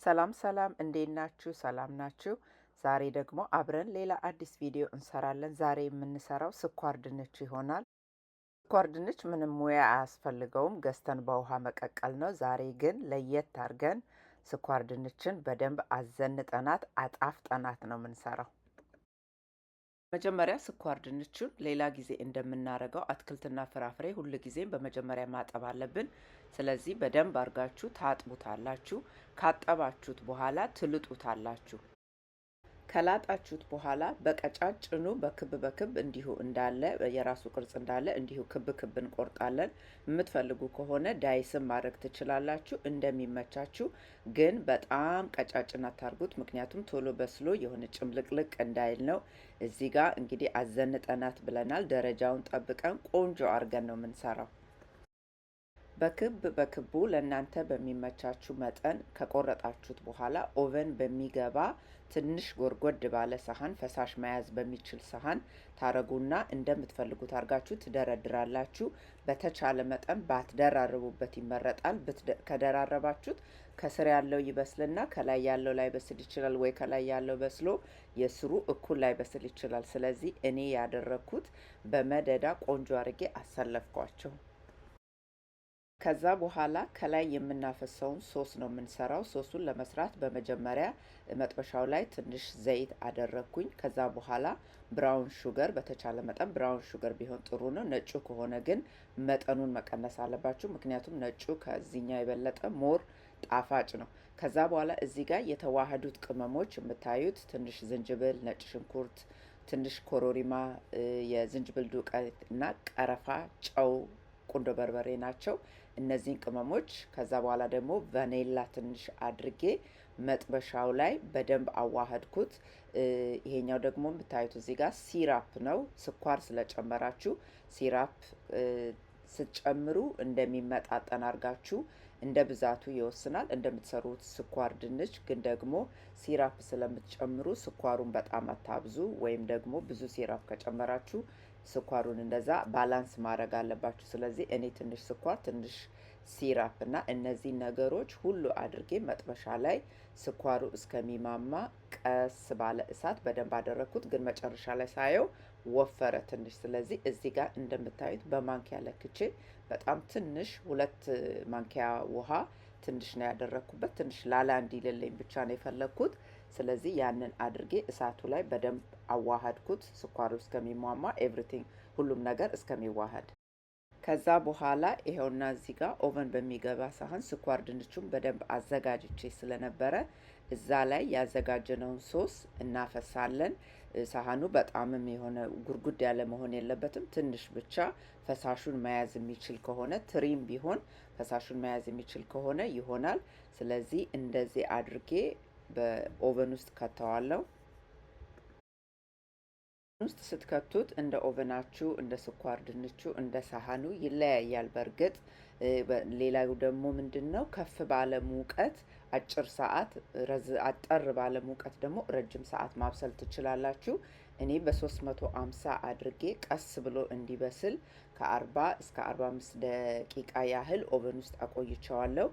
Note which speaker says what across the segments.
Speaker 1: ሰላም ሰላም እንዴት ናችሁ? ሰላም ናችሁ? ዛሬ ደግሞ አብረን ሌላ አዲስ ቪዲዮ እንሰራለን። ዛሬ የምንሰራው ስኳር ድንች ይሆናል። ስኳር ድንች ምንም ሙያ አያስፈልገውም፣ ገዝተን በውሃ መቀቀል ነው። ዛሬ ግን ለየት አድርገን ስኳር ድንችን በደንብ አዘንጠናት አጣፍጠናት ነው የምንሰራው። መጀመሪያ ስኳር ድንቹን ሌላ ጊዜ እንደምናደርገው አትክልትና ፍራፍሬ ሁል ጊዜም በመጀመሪያ ማጠብ አለብን። ስለዚህ በደንብ አድርጋችሁ ታጥቡታላችሁ። ካጠባችሁት በኋላ ትልጡታላችሁ። ከላጣችሁት በኋላ በቀጫጭኑ በክብ በክብ እንዲሁ እንዳለ የራሱ ቅርጽ እንዳለ እንዲሁ ክብ ክብ እንቆርጣለን። የምትፈልጉ ከሆነ ዳይስም ማድረግ ትችላላችሁ፣ እንደሚመቻችሁ። ግን በጣም ቀጫጭን አታርጉት፣ ምክንያቱም ቶሎ በስሎ የሆነ ጭምልቅልቅ እንዳይል ነው። እዚህ ጋር እንግዲህ አዘንጠናት ብለናል። ደረጃውን ጠብቀን ቆንጆ አድርገን ነው የምንሰራው። በክብ በክቡ ለእናንተ በሚመቻችሁ መጠን ከቆረጣችሁት በኋላ ኦቨን በሚገባ ትንሽ ጎርጎድ ባለ ሳህን ፈሳሽ መያዝ በሚችል ሳህን ታረጉና እንደምትፈልጉት አድርጋችሁ ትደረድራላችሁ። በተቻለ መጠን ባትደራርቡበት ይመረጣል። ከደራረባችሁት ከስር ያለው ይበስልና ከላይ ያለው ላይ በስል ይችላል፣ ወይ ከላይ ያለው በስሎ የስሩ እኩል ላይ በስል ይችላል። ስለዚህ እኔ ያደረኩት በመደዳ ቆንጆ አድርጌ አሰለፍኳቸው። ከዛ በኋላ ከላይ የምናፈሰውን ሶስ ነው የምንሰራው። ሶሱን ለመስራት በመጀመሪያ መጥበሻው ላይ ትንሽ ዘይት አደረግኩኝ። ከዛ በኋላ ብራውን ሹገር፣ በተቻለ መጠን ብራውን ሹገር ቢሆን ጥሩ ነው። ነጩ ከሆነ ግን መጠኑን መቀነስ አለባችሁ፣ ምክንያቱም ነጩ ከዚህኛው የበለጠ ሞር ጣፋጭ ነው። ከዛ በኋላ እዚህ ጋር የተዋሃዱት ቅመሞች የምታዩት ትንሽ ዝንጅብል፣ ነጭ ሽንኩርት፣ ትንሽ ኮሮሪማ፣ የዝንጅብል ዱቄት እና ቀረፋ፣ ጨው፣ ቁንዶ በርበሬ ናቸው። እነዚህን ቅመሞች ከዛ በኋላ ደግሞ ቫኔላ ትንሽ አድርጌ መጥበሻው ላይ በደንብ አዋህድኩት። ይሄኛው ደግሞ የምታዩት እዚህ ጋር ሲራፕ ነው። ስኳር ስለጨመራችሁ ሲራፕ ስትጨምሩ እንደሚመጣጠን አድርጋችሁ እንደ ብዛቱ ይወስናል። እንደምትሰሩት ስኳር ድንች ግን ደግሞ ሲራፕ ስለምትጨምሩ ስኳሩን በጣም አታብዙ፣ ወይም ደግሞ ብዙ ሲራፕ ከጨመራችሁ ስኳሩን እንደዛ ባላንስ ማድረግ አለባችሁ። ስለዚህ እኔ ትንሽ ስኳር ትንሽ ሲራፕ እና እነዚህ ነገሮች ሁሉ አድርጌ መጥበሻ ላይ ስኳሩ እስከሚማማ ቀስ ባለ እሳት በደንብ አደረኩት። ግን መጨረሻ ላይ ሳየው ወፈረ ትንሽ። ስለዚህ እዚህ ጋር እንደምታዩት በማንኪያ ለክቼ በጣም ትንሽ 2 ማንኪያ ውሃ ትንሽ ነው ያደረኩበት። ትንሽ ላላ እንዲልልኝ ብቻ ነው የፈለግኩት። ስለዚህ ያንን አድርጌ እሳቱ ላይ በደንብ አዋሃድኩት፣ ስኳሩ እስከሚሟማ ኤቭሪቲንግ ሁሉም ነገር እስከሚዋሃድ። ከዛ በኋላ ይሄውና እዚህ ጋር ኦቨን በሚገባ ሳህን ስኳር ድንቹን በደንብ አዘጋጅቼ ስለነበረ እዛ ላይ ያዘጋጀነውን ሶስ እናፈሳለን። ሳህኑ በጣምም የሆነ ጉርጉድ ያለ መሆን የለበትም። ትንሽ ብቻ ፈሳሹን መያዝ የሚችል ከሆነ ትሪም ቢሆን ፈሳሹን መያዝ የሚችል ከሆነ ይሆናል። ስለዚህ እንደዚህ አድርጌ በኦቨን ውስጥ ከተዋለው። ውስጥ ስትከቱት እንደ ኦቨናችሁ፣ እንደ ስኳር ድንቹ፣ እንደ ሳህኑ ይለያያል። በእርግጥ ሌላው ደግሞ ምንድነው ከፍ ባለ ሙቀት አጭር ሰዓት፣ አጠር ባለ ሙቀት ደግሞ ረጅም ሰዓት ማብሰል ትችላላችሁ። እኔ በ350 አድርጌ ቀስ ብሎ እንዲበስል ከ40 እስከ 45 ደቂቃ ያህል ኦቨን ውስጥ አቆይቸዋለሁ።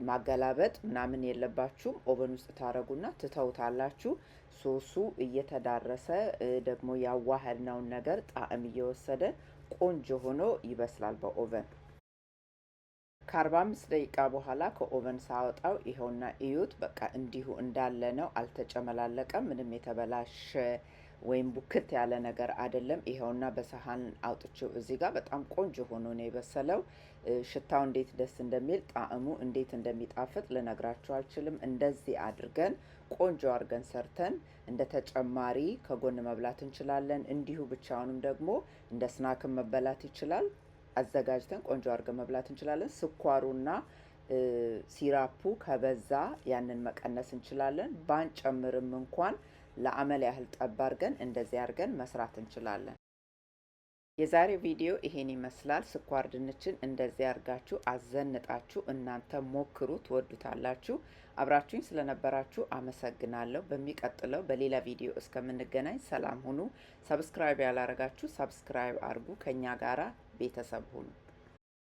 Speaker 1: ማገላበጥ ምናምን የለባችሁም። ኦቨን ውስጥ ታረጉና ትተውታላችሁ። ሶሱ እየተዳረሰ ደግሞ ያዋሃድነውን ነገር ጣዕም እየወሰደ ቆንጆ ሆኖ ይበስላል በኦቨን። ከ45 ደቂቃ በኋላ ከኦቨን ሳወጣው ይኸውና እዩት። በቃ እንዲሁ እንዳለ ነው፣ አልተጨመላለቀም። ምንም የተበላሸ ወይም ቡክት ያለ ነገር አይደለም። ይኸውና በሰሃን አውጥቼው እዚህ ጋር በጣም ቆንጆ ሆኖ ነው የበሰለው። ሽታው እንዴት ደስ እንደሚል፣ ጣዕሙ እንዴት እንደሚጣፍጥ ልነግራችሁ አልችልም። እንደዚህ አድርገን ቆንጆ አድርገን ሰርተን እንደ ተጨማሪ ከጎን መብላት እንችላለን። እንዲሁ ብቻውንም ደግሞ እንደ ስናክም መበላት ይችላል። አዘጋጅተን ቆንጆ አድርገን መብላት እንችላለን። ስኳሩና ሲራፑ ከበዛ ያንን መቀነስ እንችላለን። ባንጨምርም እንኳን ለአመል ያህል ጠብ አድርገን እንደዚህ አድርገን መስራት እንችላለን። የዛሬ ቪዲዮ ይሄን ይመስላል። ስኳር ድንችን እንደዚህ አድርጋችሁ አዘንጣችሁ እናንተ ሞክሩ፣ ትወዱታላችሁ። አብራችሁኝ ስለነበራችሁ አመሰግናለሁ። በሚቀጥለው በሌላ ቪዲዮ እስከምንገናኝ ሰላም ሁኑ። ሰብስክራይብ ያላረጋችሁ ሰብስክራይብ አድርጉ። ከኛ ጋራ ቤተሰብ ሁኑ።